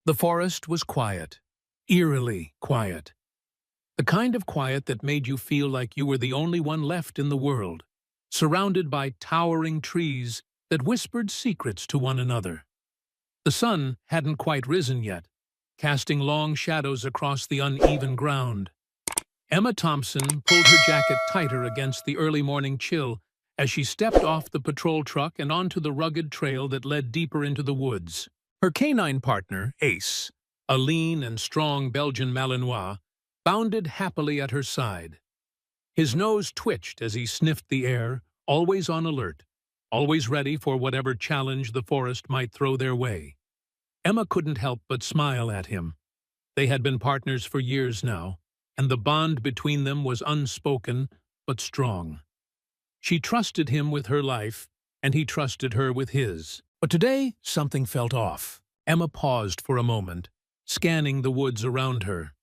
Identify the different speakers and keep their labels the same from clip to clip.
Speaker 1: The forest was quiet, eerily quiet. The kind of quiet that made you feel like you were the only one left in the world, surrounded by towering trees that whispered secrets to one another. The sun hadn't quite risen yet, casting long shadows across the uneven ground. Emma Thompson pulled her jacket tighter against the early morning chill as she stepped off the patrol truck and onto the rugged trail that led deeper into the woods. Her canine partner, Ace, a lean and strong Belgian Malinois, bounded happily at her side. His nose twitched as he sniffed the air, always on alert, always ready for whatever challenge the forest might throw their way. Emma couldn't help but smile at him. They had been partners for years now, and the bond between them was unspoken but strong. She trusted him with her life, and he trusted her with his. But today, something felt off. Emma paused for a moment, scanning the woods around her.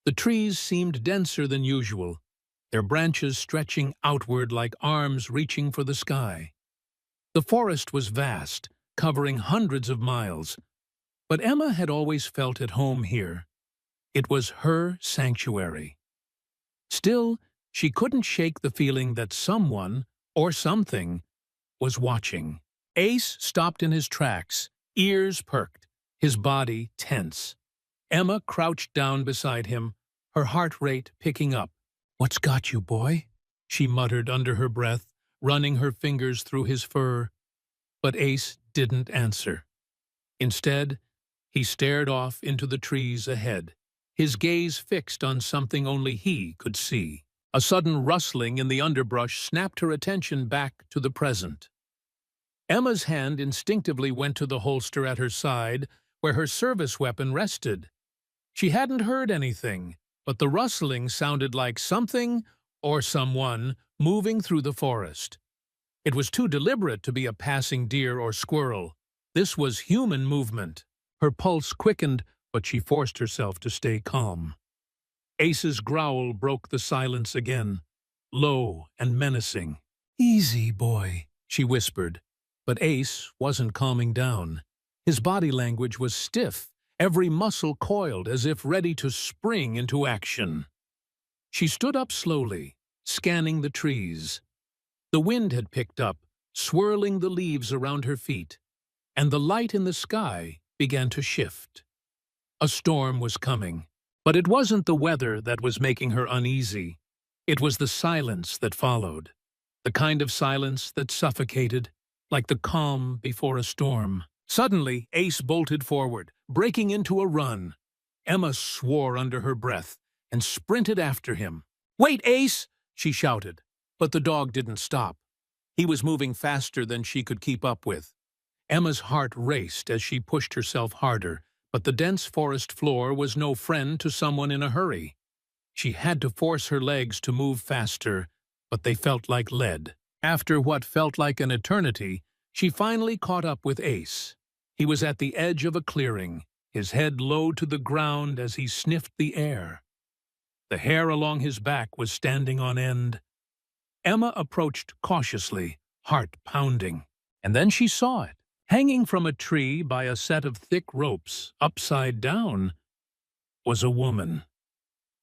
Speaker 1: The trees seemed denser than usual, their branches stretching outward like arms reaching for the sky. The forest was vast, covering hundreds of miles, but Emma had always felt at home here. It was her sanctuary. Still, she couldn't shake the feeling that someone, or something, was watching. Ace stopped in his tracks, ears perked, his body tense. Emma crouched down beside him, her heart rate picking up. "What's got you, boy?" she muttered under her breath, running her fingers through his fur. But Ace didn't answer. Instead, he stared off into the trees ahead, his gaze fixed on something only he could see. A sudden rustling in the underbrush snapped her attention back to the present. Emma's hand instinctively went to the holster at her side, where her service weapon rested. She hadn't heard anything, but the rustling sounded like something, or someone, moving through the forest. It was too deliberate to be a passing deer or squirrel. This was human movement. Her pulse quickened, but she forced herself to stay calm. Ace's growl broke the silence again, low and menacing. "Easy, boy," she whispered. But Ace wasn't calming down. His body language was stiff, every muscle coiled as if ready to spring into action. She stood up slowly, scanning the trees. The wind had picked up, swirling the leaves around her feet, and the light in the sky began to shift. A storm was coming, but it wasn't the weather that was making her uneasy. It was the silence that followed, the kind of silence that suffocated, like the calm before a storm. Suddenly, Ace bolted forward, breaking into a run. Emma swore under her breath and sprinted after him. "Wait, Ace!" she shouted, but the dog didn't stop. He was moving faster than she could keep up with. Emma's heart raced as she pushed herself harder, but the dense forest floor was no friend to someone in a hurry. She had to force her legs to move faster, but they felt like lead. After what felt like an eternity, she finally caught up with Ace. He was at the edge of a clearing, his head low to the ground as he sniffed the air. The hair along his back was standing on end. Emma approached cautiously, heart pounding, and then she saw it. Hanging from a tree by a set of thick ropes, upside down, was a woman.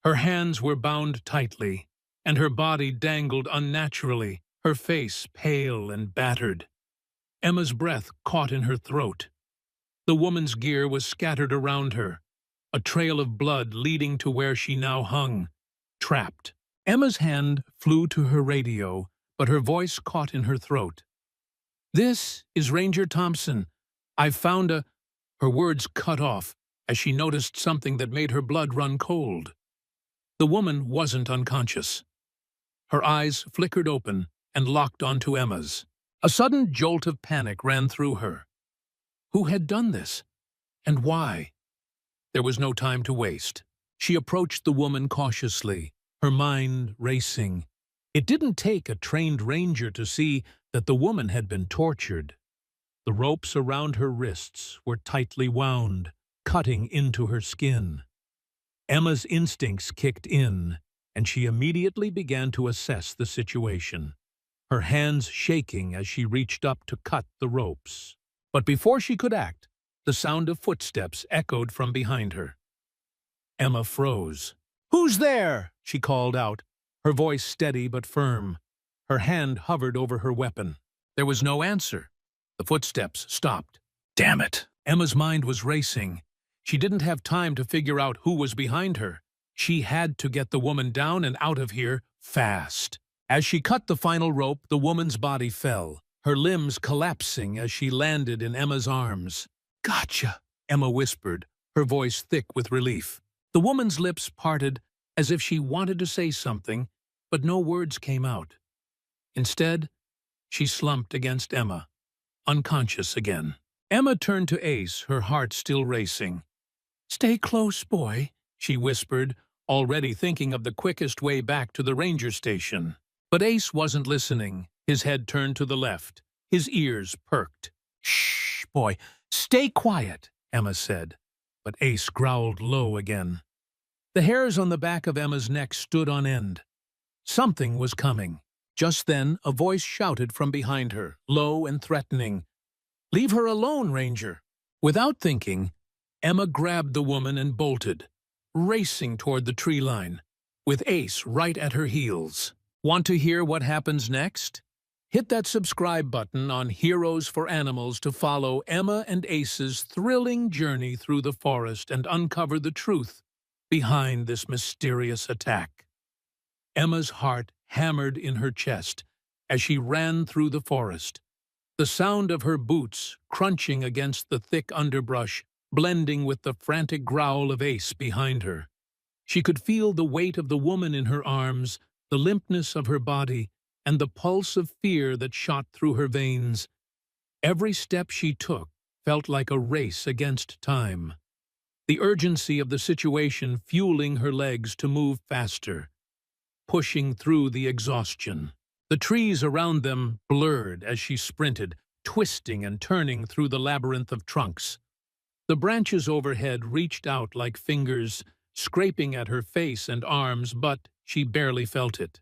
Speaker 1: Her hands were bound tightly, and her body dangled unnaturally, her face pale and battered. Emma's breath caught in her throat. The woman's gear was scattered around her, a trail of blood leading to where she now hung, trapped. Emma's hand flew to her radio, but her voice caught in her throat. "This is Ranger Thompson. I've found a—" Her words cut off as she noticed something that made her blood run cold. The woman wasn't unconscious. Her eyes flickered open and locked onto Emma's. A sudden jolt of panic ran through her. Who had done this? And why? There was no time to waste. She approached the woman cautiously, her mind racing. It didn't take a trained ranger to see that the woman had been tortured. The ropes around her wrists were tightly wound, cutting into her skin. Emma's instincts kicked in, and she immediately began to assess the situation, her hands shaking as she reached up to cut the ropes. But before she could act, The sound of footsteps echoed from behind her. Emma froze. "Who's there?" she called out, her voice steady but firm. Her hand hovered over her weapon. There was no answer. The footsteps stopped. Damn it! Emma's mind was racing. She didn't have time to figure out who was behind her. She had to get the woman down and out of here fast. As she cut the final rope, the woman's body fell, her limbs collapsing as she landed in Emma's arms. "Gotcha," Emma whispered, her voice thick with relief. The woman's lips parted as if she wanted to say something, but no words came out. Instead, she slumped against Emma, unconscious again. Emma turned to Ace, her heart still racing. "Stay close, boy," she whispered, already thinking of the quickest way back to the ranger station. But Ace wasn't listening. His head turned to the left. His ears perked. "Shh, boy, stay quiet," Emma said. But Ace growled low again. The hairs on the back of Emma's neck stood on end. Something was coming. Just then, a voice shouted from behind her, low and threatening. "Leave her alone, Ranger." Without thinking, Emma grabbed the woman and bolted, racing toward the tree line, with Ace right at her heels. Want to hear what happens next? Hit that subscribe button on Heroes for Animals to follow Emma and Ace's thrilling journey through the forest and uncover the truth behind this mysterious attack. Emma's heart hammered in her chest as she ran through the forest, the sound of her boots crunching against the thick underbrush, blending with the frantic growl of Ace behind her. She could feel the weight of the woman in her arms, the limpness of her body, and the pulse of fear that shot through her veins. Every step she took felt like a race against time, the urgency of the situation fueling her legs to move faster, pushing through the exhaustion. The trees around them blurred as she sprinted, twisting and turning through the labyrinth of trunks. The branches overhead reached out like fingers, scraping at her face and arms, but she barely felt it.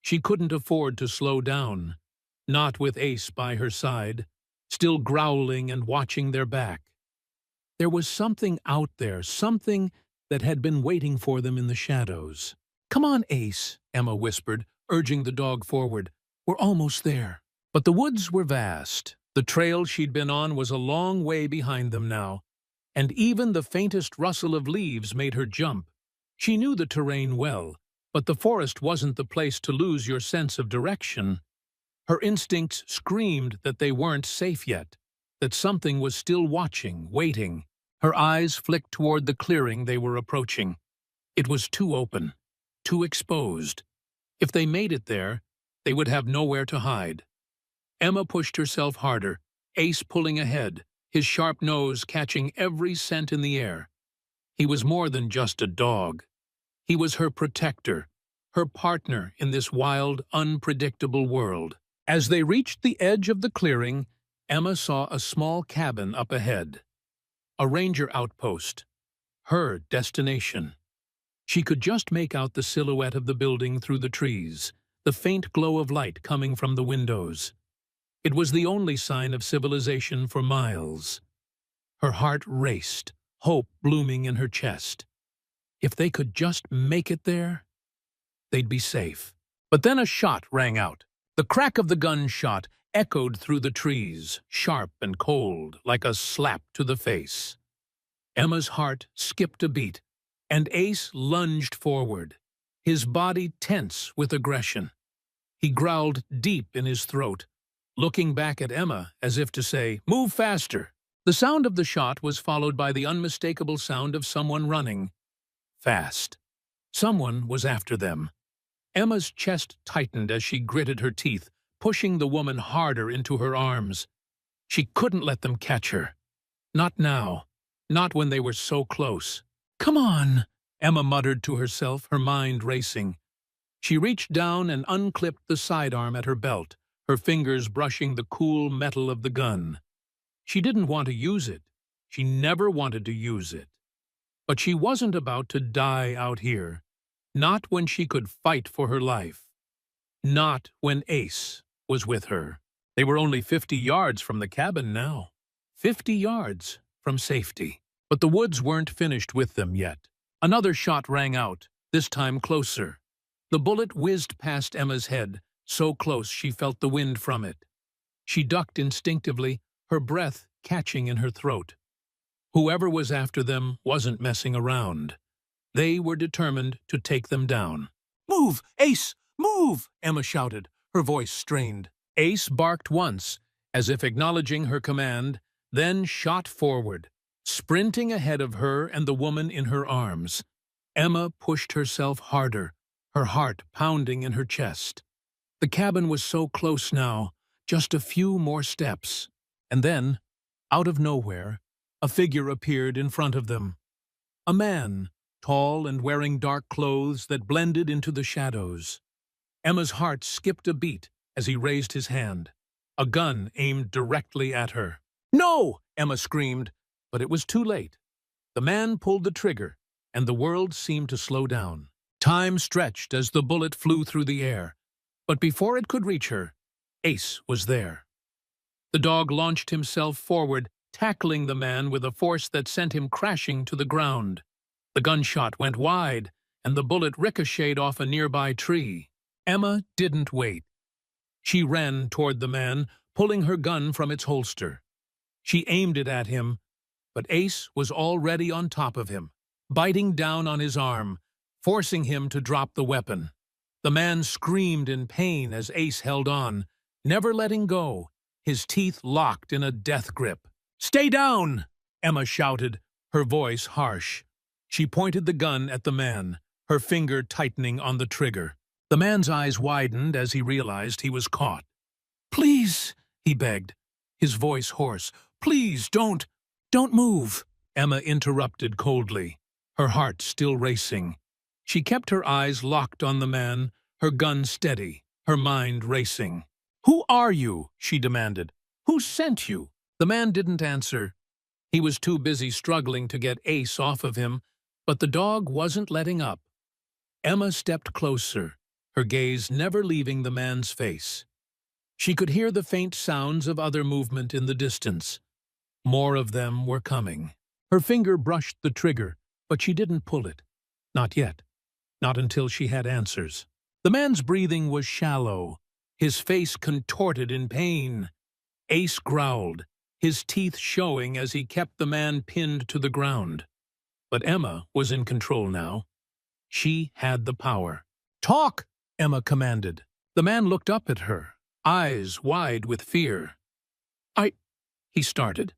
Speaker 1: She couldn't afford to slow down, not with Ace by her side, still growling and watching their back. There was something out there, something that had been waiting for them in the shadows. "Come on, Ace," Emma whispered, urging the dog forward. "We're almost there." But the woods were vast. The trail she'd been on was a long way behind them now, and even the faintest rustle of leaves made her jump. She knew the terrain well, but the forest wasn't the place to lose your sense of direction. Her instincts screamed that they weren't safe yet, that something was still watching, waiting. Her eyes flicked toward the clearing they were approaching. It was too open, too exposed. If they made it there, they would have nowhere to hide. Emma pushed herself harder, Ace pulling ahead, his sharp nose catching every scent in the air. He was more than just a dog. He was her protector, her partner in this wild, unpredictable world. As they reached the edge of the clearing, Emma saw a small cabin up ahead. A ranger outpost. Her destination. She could just make out the silhouette of the building through the trees, the faint glow of light coming from the windows. It was the only sign of civilization for miles. Her heart raced, hope blooming in her chest. If they could just make it there, they'd be safe. But then a shot rang out. The crack of the gunshot echoed through the trees, sharp and cold, like a slap to the face. Emma's heart skipped a beat, and Ace lunged forward, his body tense with aggression. He growled deep in his throat, looking back at Emma as if to say, "Move faster." The sound of the shot was followed by the unmistakable sound of someone running. Fast. Someone was after them. Emma's chest tightened as she gritted her teeth, pushing the woman harder into her arms. She couldn't let them catch her. Not now. Not when they were so close. "Come on," Emma muttered to herself, her mind racing. She reached down and unclipped the sidearm at her belt, her fingers brushing the cool metal of the gun. She didn't want to use it. She never wanted to use it. But she wasn't about to die out here. Not when she could fight for her life. Not when Ace was with her. They were only 50 yards from the cabin now. 50 yards. from safety. But the woods weren't finished with them yet. Another shot rang out, this time closer. The bullet whizzed past Emma's head, so close she felt the wind from it. She ducked instinctively, her breath catching in her throat. Whoever was after them wasn't messing around. They were determined to take them down. "Move, Ace! Move!" Emma shouted, her voice strained. Ace barked once, as if acknowledging her command, then shot forward, sprinting ahead of her and the woman in her arms. Emma pushed herself harder, her heart pounding in her chest. The cabin was so close now, just a few more steps. And then, out of nowhere, a figure appeared in front of them. A man, tall and wearing dark clothes that blended into the shadows. Emma's heart skipped a beat as he raised his hand, a gun aimed directly at her. "No!" Emma screamed, but it was too late. The man pulled the trigger, and the world seemed to slow down. Time stretched as the bullet flew through the air, but before it could reach her, Ace was there. The dog launched himself forward, tackling the man with a force that sent him crashing to the ground. The gunshot went wide, and the bullet ricocheted off a nearby tree. Emma didn't wait. She ran toward the man, pulling her gun from its holster. She aimed it at him, but Ace was already on top of him, biting down on his arm, forcing him to drop the weapon. The man screamed in pain as Ace held on, never letting go, his teeth locked in a death grip. "Stay down!" Emma shouted, her voice harsh. She pointed the gun at the man, her finger tightening on the trigger. The man's eyes widened as he realized he was caught. "Please," he begged, his voice hoarse. "Please, don't move." Emma interrupted coldly, her heart still racing. She kept her eyes locked on the man, her gun steady, her mind racing. "Who are you?" she demanded. "Who sent you?" The man didn't answer. He was too busy struggling to get Ace off of him, but the dog wasn't letting up. Emma stepped closer, her gaze never leaving the man's face. She could hear the faint sounds of other movement in the distance. More of them were coming. Her finger brushed the trigger, but she didn't pull it. Not yet. Not until she had answers. The man's breathing was shallow, his face contorted in pain. Ace growled, his teeth showing as he kept the man pinned to the ground. But Emma was in control now. She had the power. "Talk!" Emma commanded. The man looked up at her, eyes wide with fear. He started.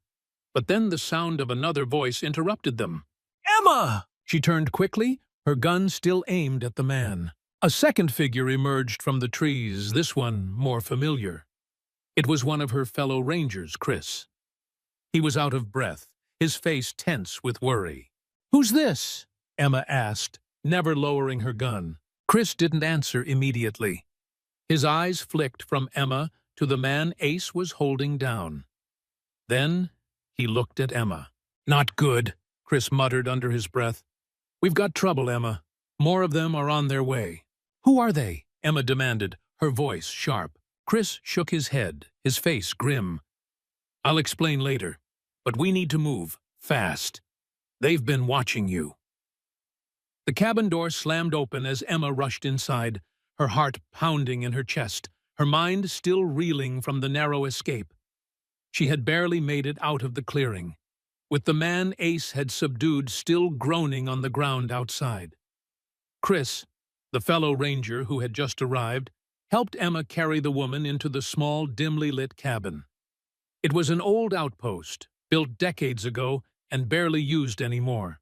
Speaker 1: But then the sound of another voice interrupted them. "Emma!" She turned quickly, her gun still aimed at the man. A second figure emerged from the trees, this one more familiar. It was one of her fellow rangers, Chris. He was out of breath, his face tense with worry. "Who's this?" Emma asked, never lowering her gun. Chris didn't answer immediately. His eyes flicked from Emma to the man Ace was holding down. Then he looked at Emma. "Not good," Chris muttered under his breath. "We've got trouble, Emma. More of them are on their way." "Who are they?" Emma demanded, her voice sharp. Chris shook his head, his face grim. "I'll explain later, but we need to move, fast. They've been watching you." The cabin door slammed open as Emma rushed inside, her heart pounding in her chest, her mind still reeling from the narrow escape. She had barely made it out of the clearing, with the man Ace had subdued still groaning on the ground outside. Chris, the fellow ranger who had just arrived, helped Emma carry the woman into the small, dimly lit cabin. It was an old outpost, built decades ago and barely used anymore.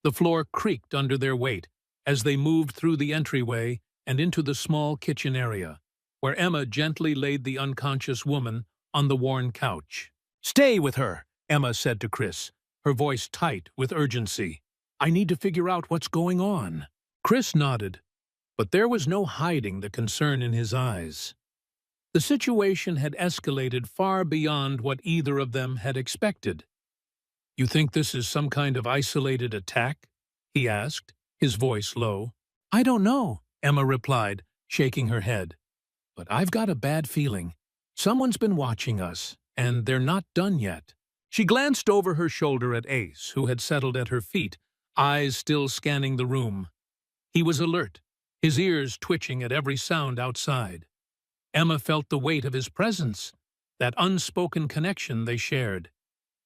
Speaker 1: The floor creaked under their weight as they moved through the entryway and into the small kitchen area, where Emma gently laid the unconscious woman on the worn couch. "Stay with her," Emma said to Chris, her voice tight with urgency. "I need to figure out what's going on." Chris nodded, but there was no hiding the concern in his eyes. The situation had escalated far beyond what either of them had expected. "You think this is some kind of isolated attack?" he asked, his voice low. "I don't know," Emma replied, shaking her head. "But I've got a bad feeling. Someone's been watching us, and they're not done yet." She glanced over her shoulder at Ace, who had settled at her feet, eyes still scanning the room. He was alert, his ears twitching at every sound outside. Emma felt the weight of his presence, that unspoken connection they shared.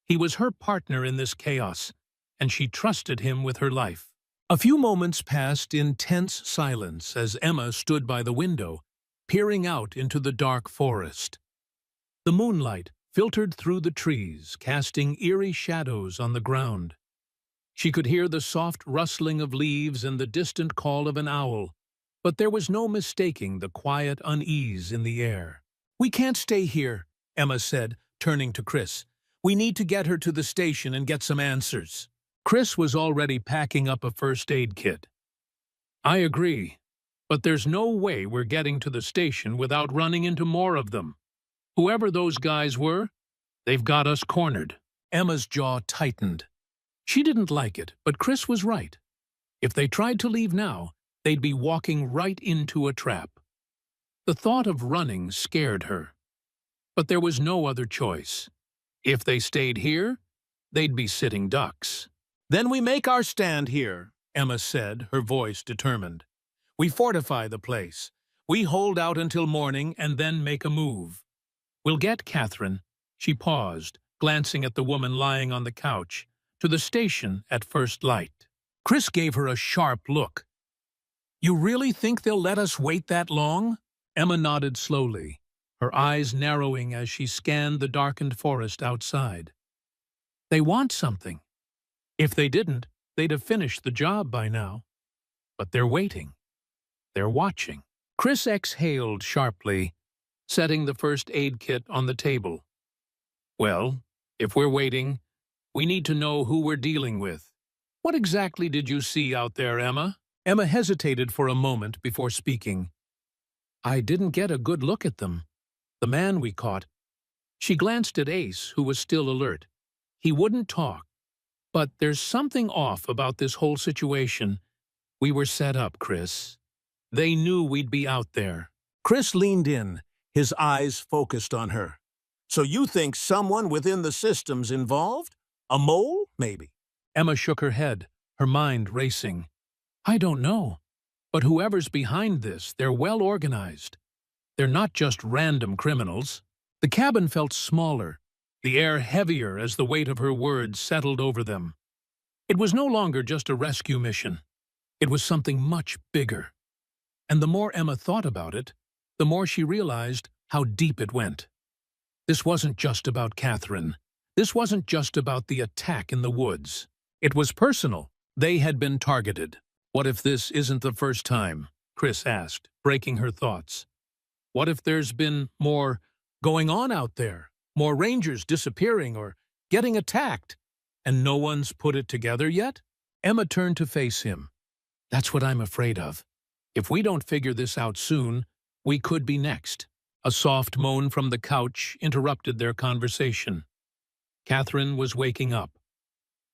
Speaker 1: He was her partner in this chaos, and she trusted him with her life. A few moments passed in tense silence as Emma stood by the window, peering out into the dark forest. The moonlight filtered through the trees, casting eerie shadows on the ground. She could hear the soft rustling of leaves and the distant call of an owl, but there was no mistaking the quiet unease in the air. "We can't stay here," Emma said, turning to Chris. "We need to get her to the station and get some answers." Chris was already packing up a first aid kit. "I agree, but there's no way we're getting to the station without running into more of them. Whoever those guys were, they've got us cornered." Emma's jaw tightened. She didn't like it, but Chris was right. If they tried to leave now, they'd be walking right into a trap. The thought of running scared her. But there was no other choice. If they stayed here, they'd be sitting ducks. "Then we make our stand here," Emma said, her voice determined. "We fortify the place. We hold out until morning and then make a move. We'll get Catherine," she paused, glancing at the woman lying on the couch, "to the station at first light." Chris gave her a sharp look. "You really think they'll let us wait that long?" Emma nodded slowly, her eyes narrowing as she scanned the darkened forest outside. "They want something. If they didn't, they'd have finished the job by now. But they're waiting. They're watching." Chris exhaled sharply, setting the first aid kit on the table. "Well, if we're waiting, we need to know who we're dealing with. What exactly did you see out there, Emma?" Emma hesitated for a moment before speaking. "I didn't get a good look at them. The man we caught." She glanced at Ace, who was still alert. He wouldn't talk. "But there's something off about this whole situation. We were set up, Chris. They knew we'd be out there." Chris leaned in, his eyes focused on her. "So you think someone within the system's involved? A mole, maybe?" Emma shook her head, her mind racing. "I don't know. But whoever's behind this, they're well organized. They're not just random criminals." The cabin felt smaller, the air heavier as the weight of her words settled over them. It was no longer just a rescue mission. It was something much bigger. And the more Emma thought about it, the more she realized how deep it went. This wasn't just about Catherine. This wasn't just about the attack in the woods. It was personal. They had been targeted. "What if this isn't the first time?" Chris asked, breaking her thoughts. "What if there's been more going on out there? More rangers disappearing or getting attacked, and no one's put it together yet?" Emma turned to face him. "That's what I'm afraid of. If we don't figure this out soon, we could be next." A soft moan from the couch interrupted their conversation. Catherine was waking up.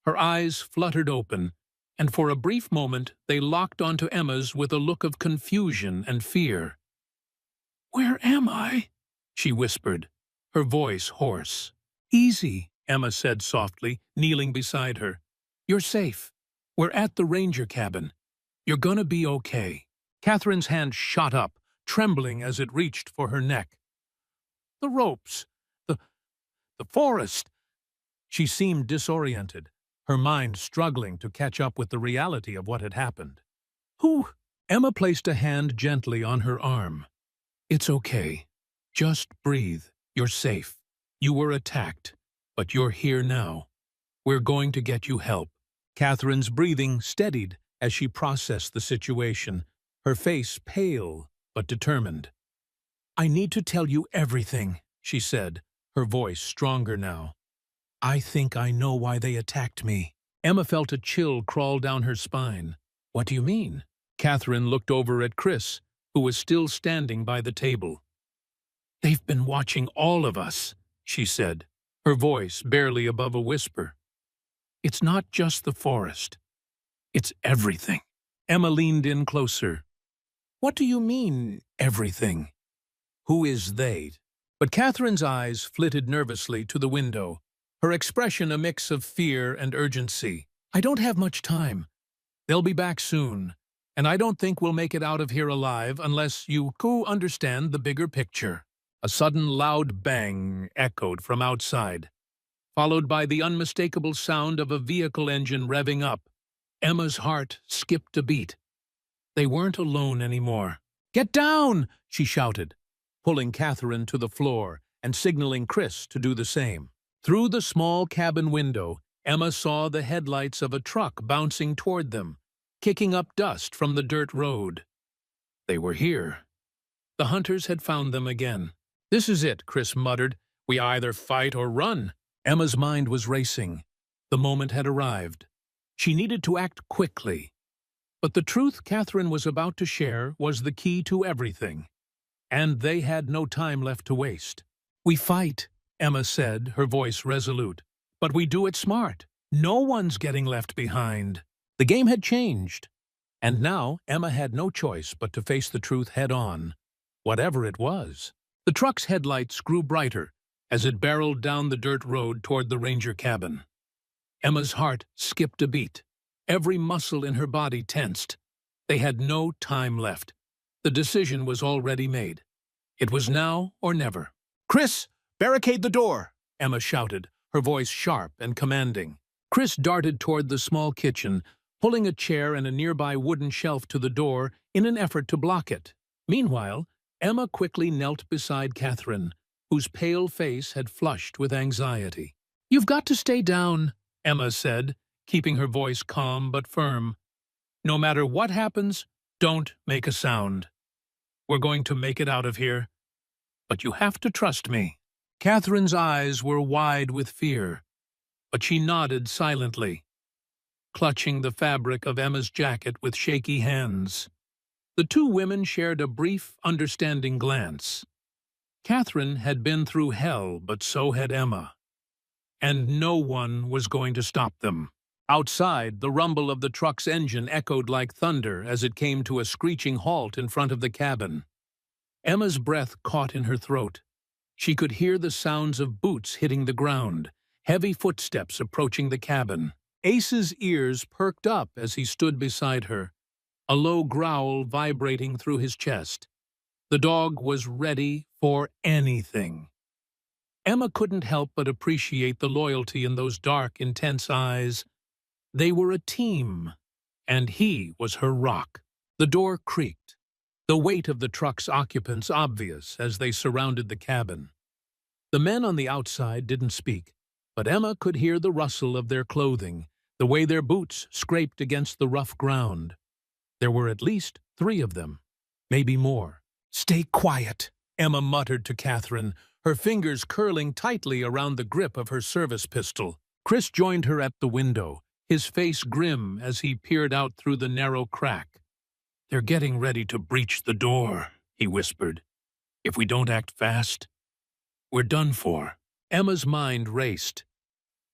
Speaker 1: Her eyes fluttered open, and for a brief moment they locked onto Emma's with a look of confusion and fear. "Where am I?" she whispered, her voice hoarse. "Easy," Emma said softly, kneeling beside her. "You're safe. We're at the ranger cabin. You're gonna be okay." Catherine's hand shot up, trembling as it reached for her neck. "The ropes! The forest!" She seemed disoriented, her mind struggling to catch up with the reality of what had happened. "Who?" Emma placed a hand gently on her arm. "It's okay. Just breathe. You're safe. You were attacked, but you're here now. We're going to get you help." Catherine's breathing steadied as she processed the situation, her face pale but determined. "I need to tell you everything," she said, her voice stronger now. "I think I know why they attacked me." Emma felt a chill crawl down her spine. "What do you mean?" Catherine looked over at Chris, who was still standing by the table. "They've been watching all of us," she said, her voice barely above a whisper. "It's not just the forest. It's everything." Emma leaned in closer. "What do you mean, everything? Who is they?" But Catherine's eyes flitted nervously to the window, her expression a mix of fear and urgency. "I don't have much time. They'll be back soon, and I don't think we'll make it out of here alive unless you understand the bigger picture." A sudden loud bang echoed from outside, followed by the unmistakable sound of a vehicle engine revving up. Emma's heart skipped a beat. They weren't alone anymore. "Get down!" she shouted, pulling Catherine to the floor and signaling Chris to do the same. Through the small cabin window, Emma saw the headlights of a truck bouncing toward them, kicking up dust from the dirt road. They were here. The hunters had found them again. "This is it," Chris muttered. "We either fight or run." Emma's mind was racing. The moment had arrived. She needed to act quickly. But the truth Catherine was about to share was the key to everything. And they had no time left to waste. "We fight," Emma said, her voice resolute. "But we do it smart. No one's getting left behind." The game had changed. And now Emma had no choice but to face the truth head-on, whatever it was. The truck's headlights grew brighter as it barreled down the dirt road toward the ranger cabin. Emma's heart skipped a beat. Every muscle in her body tensed. They had no time left. The decision was already made. It was now or never. "Chris, barricade the door!" Emma shouted, her voice sharp and commanding. Chris darted toward the small kitchen, pulling a chair and a nearby wooden shelf to the door in an effort to block it. Meanwhile, Emma quickly knelt beside Catherine, whose pale face had flushed with anxiety. "You've got to stay down," Emma said, keeping her voice calm but firm. "No matter what happens, don't make a sound. We're going to make it out of here. But you have to trust me." Catherine's eyes were wide with fear, but she nodded silently, clutching the fabric of Emma's jacket with shaky hands. The two women shared a brief, understanding glance. Catherine had been through hell, but so had Emma. And no one was going to stop them. Outside, the rumble of the truck's engine echoed like thunder as it came to a screeching halt in front of the cabin. Emma's breath caught in her throat. She could hear the sounds of boots hitting the ground, heavy footsteps approaching the cabin. Ace's ears perked up as he stood beside her, a low growl vibrating through his chest. The dog was ready for anything. Emma couldn't help but appreciate the loyalty in those dark, intense eyes. They were a team, and he was her rock. The door creaked, the weight of the truck's occupants obvious as they surrounded the cabin. The men on the outside didn't speak, but Emma could hear the rustle of their clothing, the way their boots scraped against the rough ground. There were at least 3 of them, maybe more. "Stay quiet," Emma muttered to Catherine, her fingers curling tightly around the grip of her service pistol. Chris joined her at the window, his face grim as he peered out through the narrow crack. "They're getting ready to breach the door," he whispered. "If we don't act fast, we're done for." Emma's mind raced.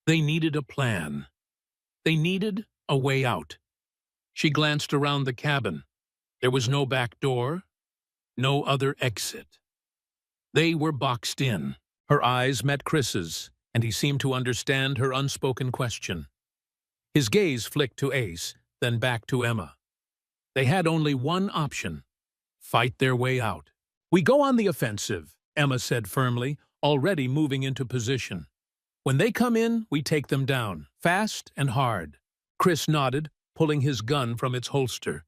Speaker 1: They needed a plan. They needed a way out. She glanced around the cabin. There was no back door, no other exit. They were boxed in. Her eyes met Chris's, and he seemed to understand her unspoken question. His gaze flicked to Ace, then back to Emma. They had only one option: fight their way out. "We go on the offensive," Emma said firmly, already moving into position. "When they come in, we take them down, fast and hard." Chris nodded, pulling his gun from its holster.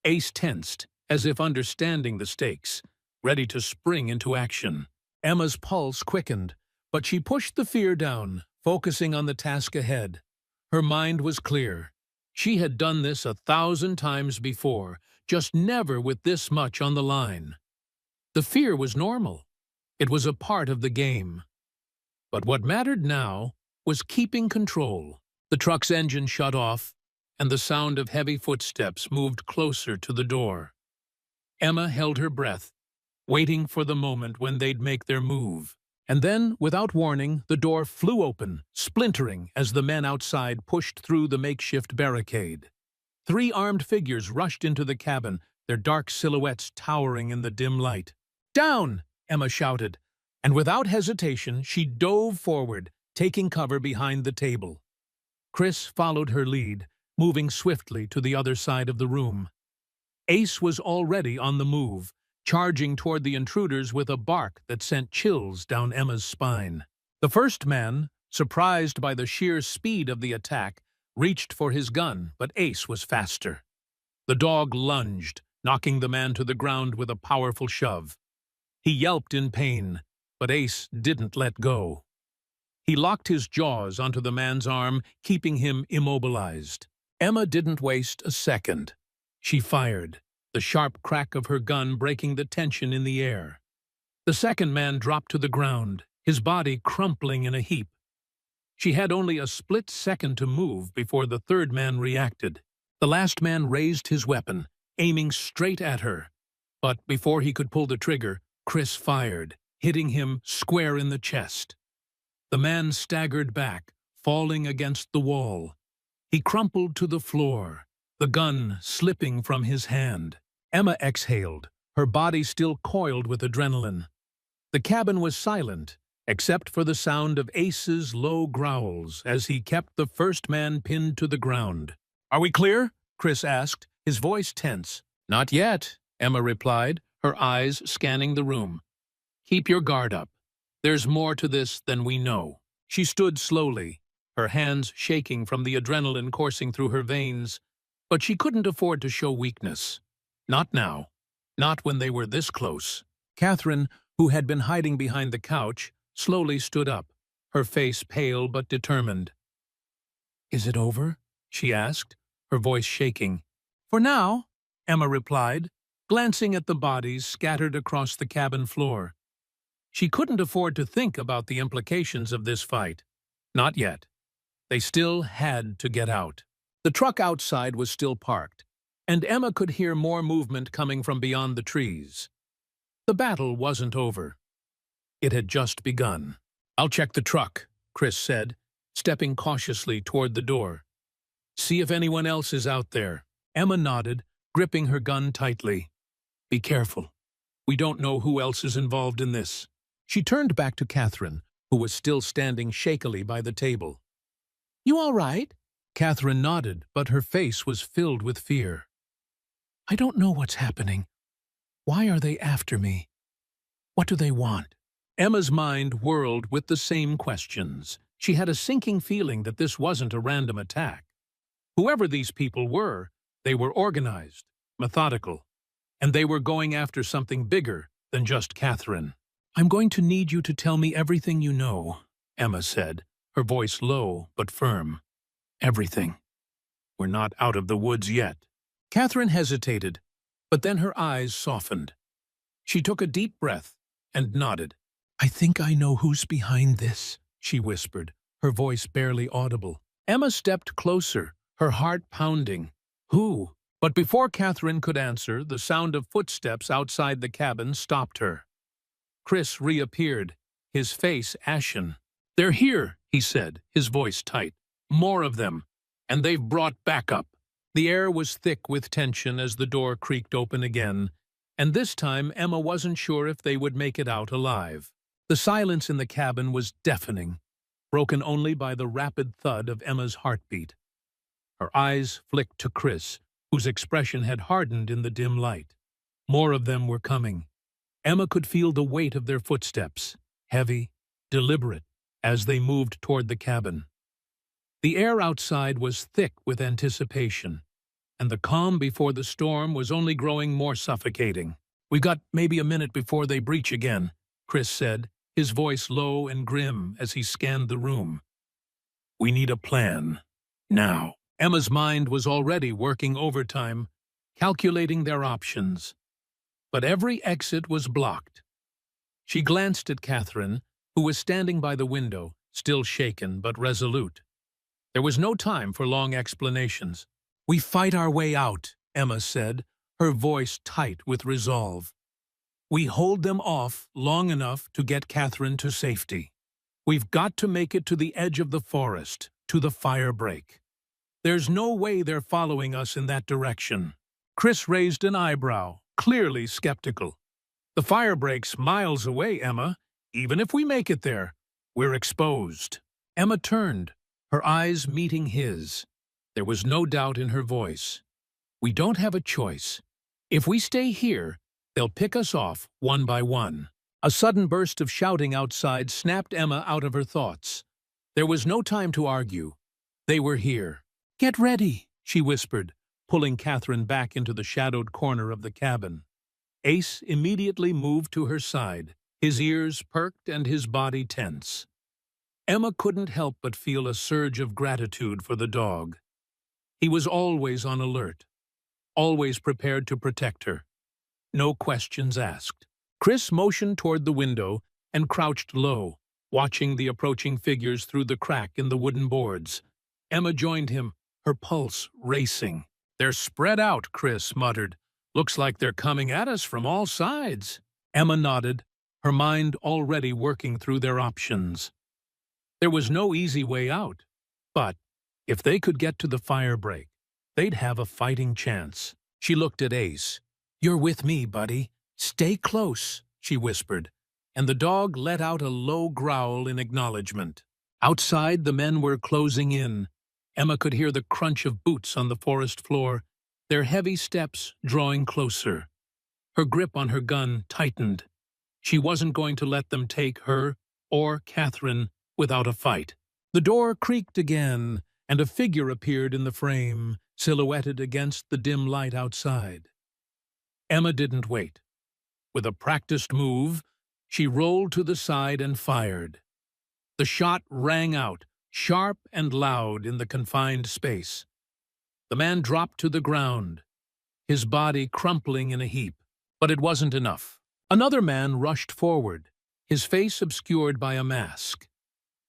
Speaker 1: Ace tensed, as if understanding the stakes, ready to spring into action. Emma's pulse quickened, but she pushed the fear down, focusing on the task ahead. Her mind was clear. She had done this 1,000 times before, just never with this much on the line. The fear was normal. It was a part of the game. But what mattered now was keeping control. The truck's engine shut off, and the sound of heavy footsteps moved closer to the door. Emma held her breath, waiting for the moment when they'd make their move. And then, without warning, the door flew open, splintering as the men outside pushed through the makeshift barricade. 3 armed figures rushed into the cabin, their dark silhouettes towering in the dim light. "Down!" Emma shouted, and without hesitation she dove forward, taking cover behind the table. Chris followed her lead, moving swiftly to the other side of the room. Ace was already on the move, charging toward the intruders with a bark that sent chills down Emma's spine. The first man, surprised by the sheer speed of the attack, reached for his gun, but Ace was faster. The dog lunged, knocking the man to the ground with a powerful shove. He yelped in pain, but Ace didn't let go. He locked his jaws onto the man's arm, keeping him immobilized. Emma didn't waste a second. She fired, the sharp crack of her gun breaking the tension in the air. The second man dropped to the ground, his body crumpling in a heap. She had only a split second to move before the third man reacted. The last man raised his weapon, aiming straight at her. But before he could pull the trigger, Chris fired, hitting him square in the chest. The man staggered back, falling against the wall. He crumpled to the floor, the gun slipping from his hand. Emma exhaled, her body still coiled with adrenaline. The cabin was silent, except for the sound of Ace's low growls as he kept the first man pinned to the ground. "Are we clear?" Chris asked, his voice tense. "Not yet," Emma replied, her eyes scanning the room. "Keep your guard up. There's more to this than we know." She stood slowly, her hands shaking from the adrenaline coursing through her veins, but she couldn't afford to show weakness. Not now. Not when they were this close. Catherine, who had been hiding behind the couch, slowly stood up, her face pale but determined. "Is it over?" she asked, her voice shaking. "For now," Emma replied, glancing at the bodies scattered across the cabin floor. She couldn't afford to think about the implications of this fight. Not yet. They still had to get out. The truck outside was still parked, and Emma could hear more movement coming from beyond the trees. The battle wasn't over. It had just begun. "I'll check the truck," Chris said, stepping cautiously toward the door. "See if anyone else is out there." Emma nodded, gripping her gun tightly. "Be careful. We don't know who else is involved in this." She turned back to Catherine, who was still standing shakily by the table. "You all right?" Catherine nodded, but her face was filled with fear. "I don't know what's happening. Why are they after me? What do they want?" Emma's mind whirled with the same questions. She had a sinking feeling that this wasn't a random attack. Whoever these people were, they were organized, methodical, and they were going after something bigger than just Catherine. "I'm going to need you to tell me everything you know," Emma said, her voice low but firm. "Everything. We're not out of the woods yet." Catherine hesitated, but then her eyes softened. She took a deep breath and nodded. "I think I know who's behind this," she whispered, her voice barely audible. Emma stepped closer, her heart pounding. "Who?" But before Catherine could answer, the sound of footsteps outside the cabin stopped her. Chris reappeared, his face ashen. "They're here," he said, his voice tight. "More of them, and they've brought backup." The air was thick with tension as the door creaked open again, and this time Emma wasn't sure if they would make it out alive. The silence in the cabin was deafening, broken only by the rapid thud of Emma's heartbeat. Her eyes flicked to Chris, whose expression had hardened in the dim light. More of them were coming. Emma could feel the weight of their footsteps, heavy, deliberate, as they moved toward the cabin. The air outside was thick with anticipation, and the calm before the storm was only growing more suffocating. "We've got maybe a minute before they breach again," Chris said, his voice low and grim as he scanned the room. "We need a plan. Now." Emma's mind was already working overtime, calculating their options. But every exit was blocked. She glanced at Catherine, who was standing by the window, still shaken but resolute. There was no time for long explanations. "We fight our way out," Emma said, her voice tight with resolve. "We hold them off long enough to get Catherine to safety. We've got to make it to the edge of the forest, to the fire break. There's no way they're following us in that direction." Chris raised an eyebrow, clearly skeptical. "The fire break's miles away, Emma. Even if we make it there, we're exposed." Emma turned, her eyes meeting his. There was no doubt in her voice. "We don't have a choice. If we stay here, they'll pick us off one by one." A sudden burst of shouting outside snapped Emma out of her thoughts. There was no time to argue. They were here. "Get ready," she whispered, pulling Catherine back into the shadowed corner of the cabin. Ace immediately moved to her side, his ears perked and his body tense. Emma couldn't help but feel a surge of gratitude for the dog. He was always on alert, always prepared to protect her. No questions asked. Chris motioned toward the window and crouched low, watching the approaching figures through the crack in the wooden boards. Emma joined him, her pulse racing. "They're spread out," Chris muttered. "Looks like they're coming at us from all sides." Emma nodded, her mind already working through their options. There was no easy way out, but if they could get to the fire break, they'd have a fighting chance. She looked at Ace. "You're with me, buddy. Stay close," she whispered, and the dog let out a low growl in acknowledgement. Outside, the men were closing in. Emma could hear the crunch of boots on the forest floor, their heavy steps drawing closer. Her grip on her gun tightened. She wasn't going to let them take her or Catherine without a fight. The door creaked again, and a figure appeared in the frame, silhouetted against the dim light outside. Emma didn't wait. With a practiced move, she rolled to the side and fired. The shot rang out, sharp and loud in the confined space. The man dropped to the ground, his body crumpling in a heap. But it wasn't enough. Another man rushed forward, his face obscured by a mask.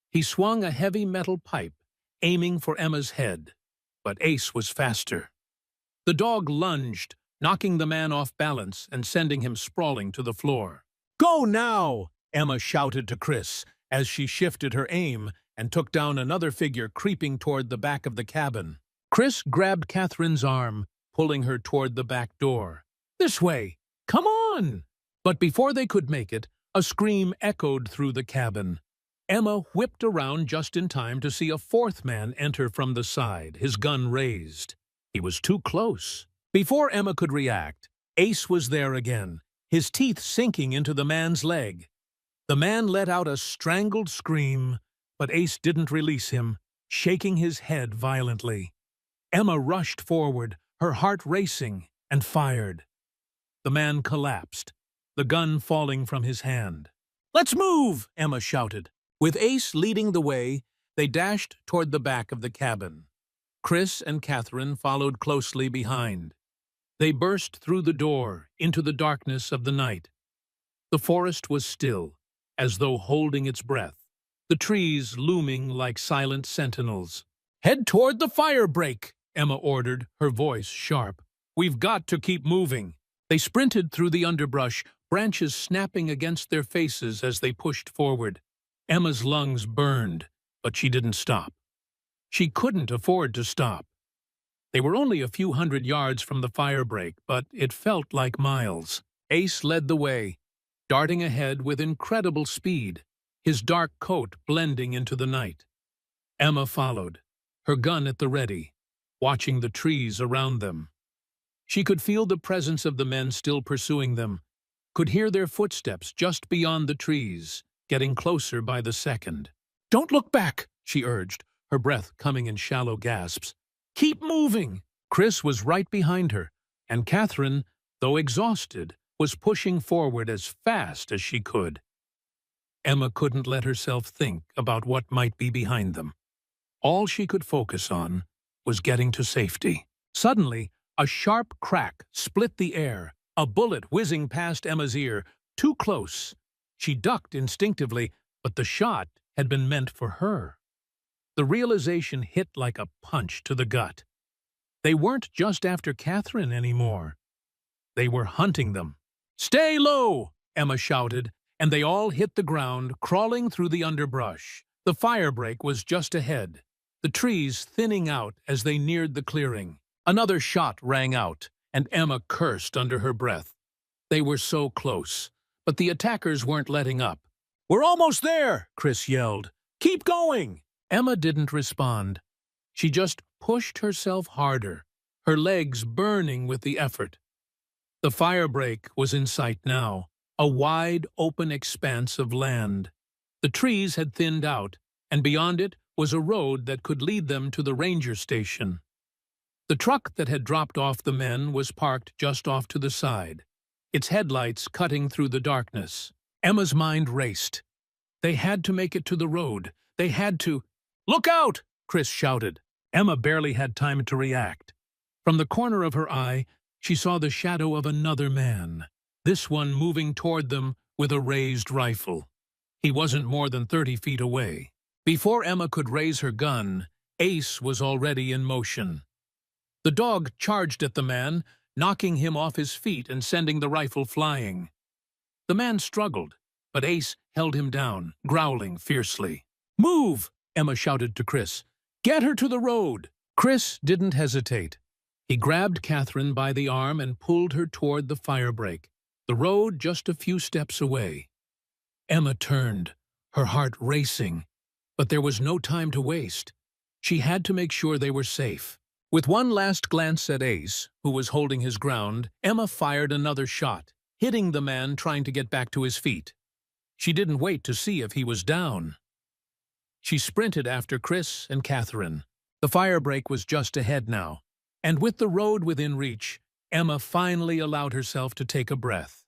Speaker 1: He swung a heavy metal pipe, aiming for Emma's head, but Ace was faster. The dog lunged, knocking the man off balance and sending him sprawling to the floor. "Go now!" Emma shouted to Chris as she shifted her aim and took down another figure creeping toward the back of the cabin. Chris grabbed Catherine's arm, pulling her toward the back door. "This way! Come on!" But before they could make it, a scream echoed through the cabin. Emma whipped around just in time to see a fourth man enter from the side, his gun raised. He was too close. Before Emma could react, Ace was there again, his teeth sinking into the man's leg. The man let out a strangled scream, but Ace didn't release him, shaking his head violently. Emma rushed forward, her heart racing, and fired. The man collapsed, the gun falling from his hand. "Let's move!" Emma shouted. With Ace leading the way, they dashed toward the back of the cabin. Chris and Catherine followed closely behind. They burst through the door into the darkness of the night. The forest was still, as though holding its breath, the trees looming like silent sentinels. "Head toward the fire break," Emma ordered, her voice sharp. "We've got to keep moving." They sprinted through the underbrush, branches snapping against their faces as they pushed forward. Emma's lungs burned, but she didn't stop. She couldn't afford to stop. They were only a few hundred yards from the fire break, but it felt like miles. Ace led the way, darting ahead with incredible speed, his dark coat blending into the night. Emma followed, her gun at the ready, watching the trees around them. She could feel the presence of the men still pursuing them, could hear their footsteps just beyond the trees, getting closer by the second. "Don't look back," she urged, her breath coming in shallow gasps. "Keep moving!" Chris was right behind her, and Catherine, though exhausted, was pushing forward as fast as she could. Emma couldn't let herself think about what might be behind them. All she could focus on was getting to safety. Suddenly, a sharp crack split the air, a bullet whizzing past Emma's ear, too close. She ducked instinctively, but the shot had been meant for her. The realization hit like a punch to the gut. They weren't just after Catherine anymore. They were hunting them. "Stay low!" Emma shouted, and they all hit the ground, crawling through the underbrush. The fire break was just ahead, the trees thinning out as they neared the clearing. Another shot rang out, and Emma cursed under her breath. They were so close, but the attackers weren't letting up. "We're almost there!" Chris yelled. "Keep going!" Emma didn't respond. She just pushed herself harder, her legs burning with the effort. The firebreak was in sight now, a wide, open expanse of land. The trees had thinned out, and beyond it was a road that could lead them to the ranger station. The truck that had dropped off the men was parked just off to the side, its headlights cutting through the darkness. Emma's mind raced. They had to make it to the road. They had to— "Look out!" Chris shouted. Emma barely had time to react. From the corner of her eye, she saw the shadow of another man, this one moving toward them with a raised rifle. He wasn't more than 30 feet away. Before Emma could raise her gun, Ace was already in motion. The dog charged at the man, knocking him off his feet and sending the rifle flying. The man struggled, but Ace held him down, growling fiercely. "Move!" Emma shouted to Chris. "Get her to the road!" Chris didn't hesitate. He grabbed Catherine by the arm and pulled her toward the firebreak, the road just a few steps away. Emma turned, her heart racing, but there was no time to waste. She had to make sure they were safe. With one last glance at Ace, who was holding his ground, Emma fired another shot, hitting the man trying to get back to his feet. She didn't wait to see if he was down. She sprinted after Chris and Catherine. The firebreak was just ahead now, and with the road within reach, Emma finally allowed herself to take a breath.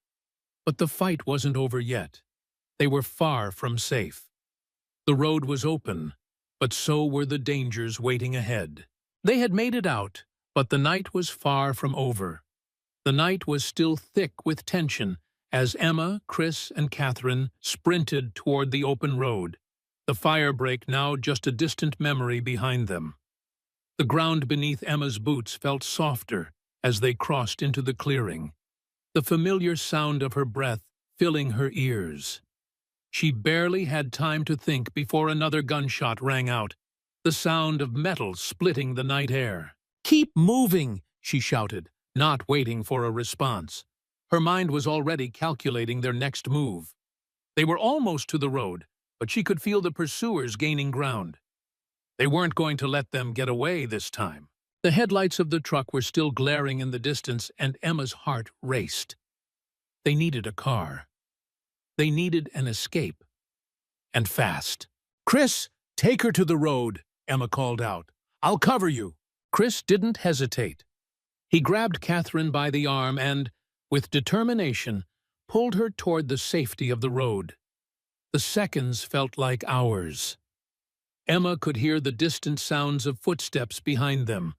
Speaker 1: But the fight wasn't over yet. They were far from safe. The road was open, but so were the dangers waiting ahead. They had made it out, but the night was far from over. The night was still thick with tension as Emma, Chris, and Catherine sprinted toward the open road, the firebreak now just a distant memory behind them. The ground beneath Emma's boots felt softer as they crossed into the clearing, the familiar sound of her breath filling her ears. She barely had time to think before another gunshot rang out, the sound of metal splitting the night air. "Keep moving!" she shouted, not waiting for a response. Her mind was already calculating their next move. They were almost to the road, but she could feel the pursuers gaining ground. They weren't going to let them get away this time. The headlights of the truck were still glaring in the distance, and Emma's heart raced. They needed a car. They needed an escape. And fast. "Chris, take her to the road," Emma called out. "I'll cover you." Chris didn't hesitate. He grabbed Catherine by the arm and, with determination, pulled her toward the safety of the road. The seconds felt like hours. Emma could hear the distant sounds of footsteps behind them,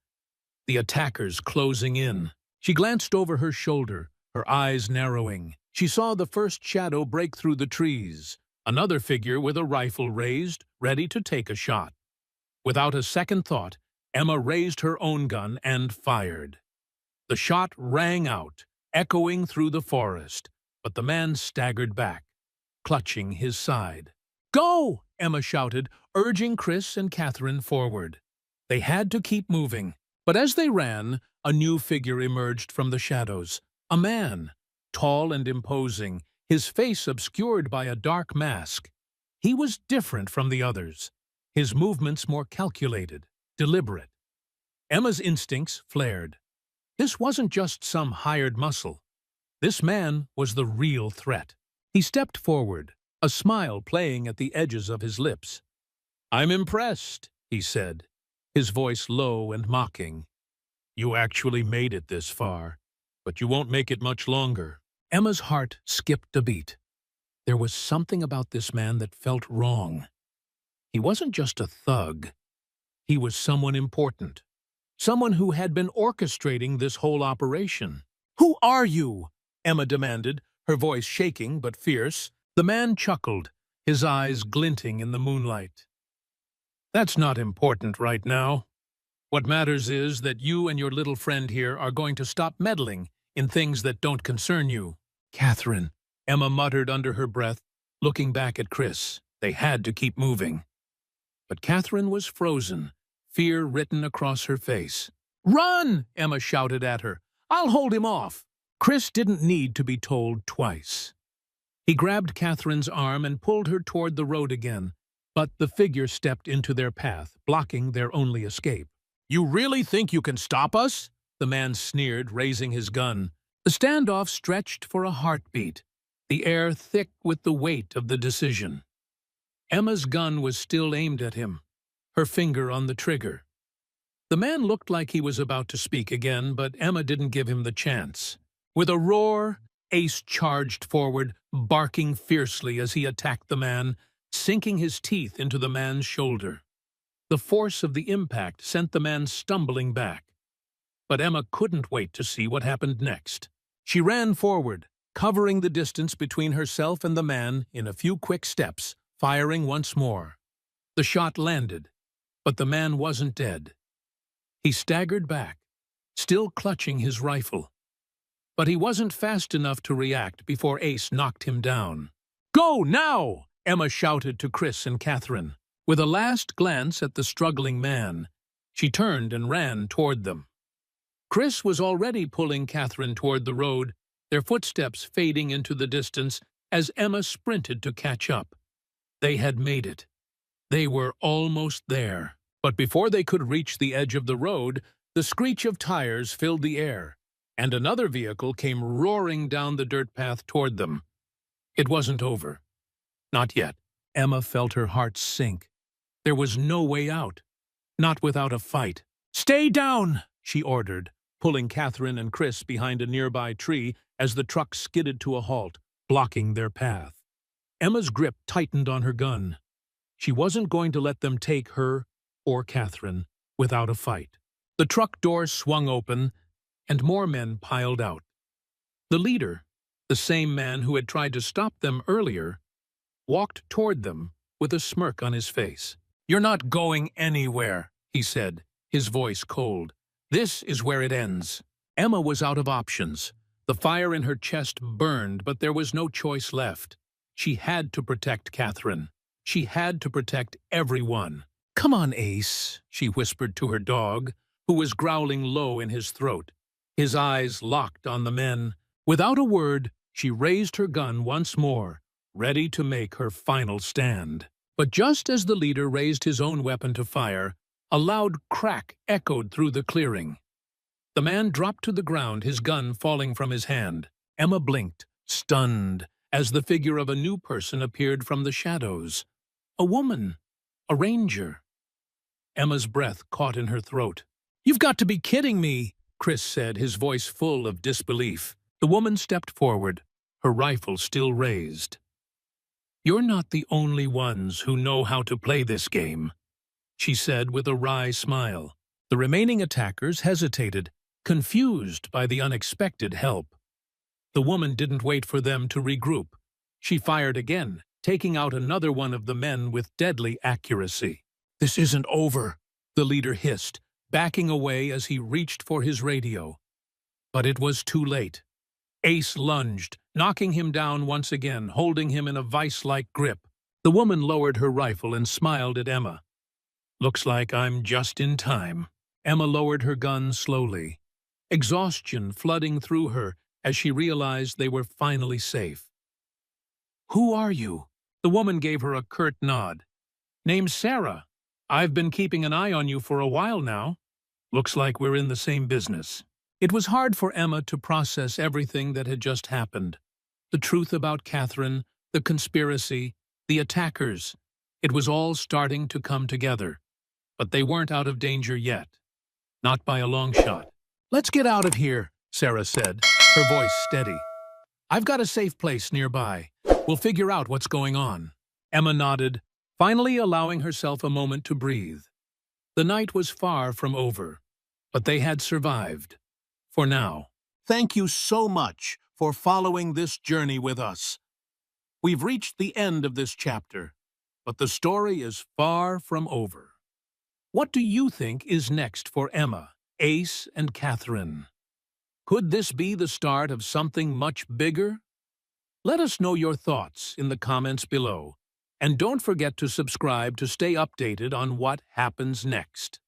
Speaker 1: the attackers closing in. She glanced over her shoulder, her eyes narrowing. She saw the first shadow break through the trees, another figure with a rifle raised, ready to take a shot. Without a second thought, Emma raised her own gun and fired. The shot rang out, echoing through the forest, but the man staggered back, clutching his side. "Go!" Emma shouted, urging Chris and Catherine forward. They had to keep moving, but as they ran, a new figure emerged from the shadows. A man, tall and imposing, his face obscured by a dark mask. He was different from the others, his movements more calculated, deliberate. Emma's instincts flared. This wasn't just some hired muscle. This man was the real threat. He stepped forward, a smile playing at the edges of his lips. "I'm impressed," he said, his voice low and mocking. "You actually made it this far, but you won't make it much longer." Emma's heart skipped a beat. There was something about this man that felt wrong. He wasn't just a thug. He was someone important, someone who had been orchestrating this whole operation. "Who are you?" Emma demanded, her voice shaking but fierce. The man chuckled, his eyes glinting in the moonlight. "That's not important right now. What matters is that you and your little friend here are going to stop meddling in things that don't concern you." "Catherine," Emma muttered under her breath, looking back at Chris. They had to keep moving. But Catherine was frozen, fear written across her face. "Run!" Emma shouted at her. "I'll hold him off." Chris didn't need to be told twice. He grabbed Catherine's arm and pulled her toward the road again, But the figure stepped into their path, blocking their only escape. "You really think you can stop us?" the man sneered, raising his gun. The standoff stretched for a heartbeat, the air thick with the weight of the decision. Emma's gun was still aimed at him, her finger on the trigger. The man looked like he was about to speak again, but Emma didn't give him the chance. With a roar, Ace charged forward, barking fiercely as he attacked the man, sinking his teeth into the man's shoulder. The force of the impact sent the man stumbling back. But Emma couldn't wait to see what happened next. She ran forward, covering the distance between herself and the man in a few quick steps, firing once more. The shot landed, but the man wasn't dead. He staggered back, still clutching his rifle. But he wasn't fast enough to react before Ace knocked him down. "Go now!" Emma shouted to Chris and Catherine. With a last glance at the struggling man, she turned and ran toward them. Chris was already pulling Catherine toward the road, their footsteps fading into the distance as Emma sprinted to catch up. They had made it. They were almost there. But before they could reach the edge of the road, the screech of tires filled the air, and another vehicle came roaring down the dirt path toward them. It wasn't over. Not yet. Emma felt her heart sink. There was no way out. Not without a fight. "Stay down!" she ordered, pulling Catherine and Chris behind a nearby tree as the truck skidded to a halt, blocking their path. Emma's grip tightened on her gun. She wasn't going to let them take her or Catherine without a fight. The truck door swung open, and more men piled out. The leader, the same man who had tried to stop them earlier, walked toward them with a smirk on his face. "You're not going anywhere," he said, his voice cold. "This is where it ends." Emma was out of options. The fire in her chest burned, but there was no choice left. She had to protect Catherine. She had to protect everyone. "Come on, Ace," she whispered to her dog, who was growling low in his throat. His eyes locked on the men. Without a word, she raised her gun once more, ready to make her final stand. But just as the leader raised his own weapon to fire, a loud crack echoed through the clearing. The man dropped to the ground, his gun falling from his hand. Emma blinked, stunned, as the figure of a new person appeared from the shadows. A woman, a ranger. Emma's breath caught in her throat. "You've got to be kidding me," Chris said, his voice full of disbelief. The woman stepped forward, her rifle still raised. "You're not the only ones who know how to play this game," she said with a wry smile. The remaining attackers hesitated, confused by the unexpected help. The woman didn't wait for them to regroup. She fired again, taking out another one of the men with deadly accuracy. "This isn't over," the leader hissed, backing away as he reached for his radio. But it was too late. Ace lunged, knocking him down once again, holding him in a vice-like grip. The woman lowered her rifle and smiled at Emma. "Looks like I'm just in time." Emma lowered her gun slowly, exhaustion flooding through her as she realized they were finally safe. "Who are you?" The woman gave her a curt nod. "Name's Sarah. I've been keeping an eye on you for a while now. Looks like we're in the same business." It was hard for Emma to process everything that had just happened. The truth about Catherine, the conspiracy, the attackers. It was all starting to come together. But they weren't out of danger yet. Not by a long shot. "Let's get out of here," Sarah said, her voice steady. "I've got a safe place nearby. We'll figure out what's going on." Emma nodded, finally allowing herself a moment to breathe. The night was far from over, but they had survived. For now. Thank you so much for following this journey with us. We've reached the end of this chapter, but the story is far from over. What do you think is next for Emma, Ace, and Catherine? Could this be the start of something much bigger? Let us know your thoughts in the comments below, and don't forget to subscribe to stay updated on what happens next.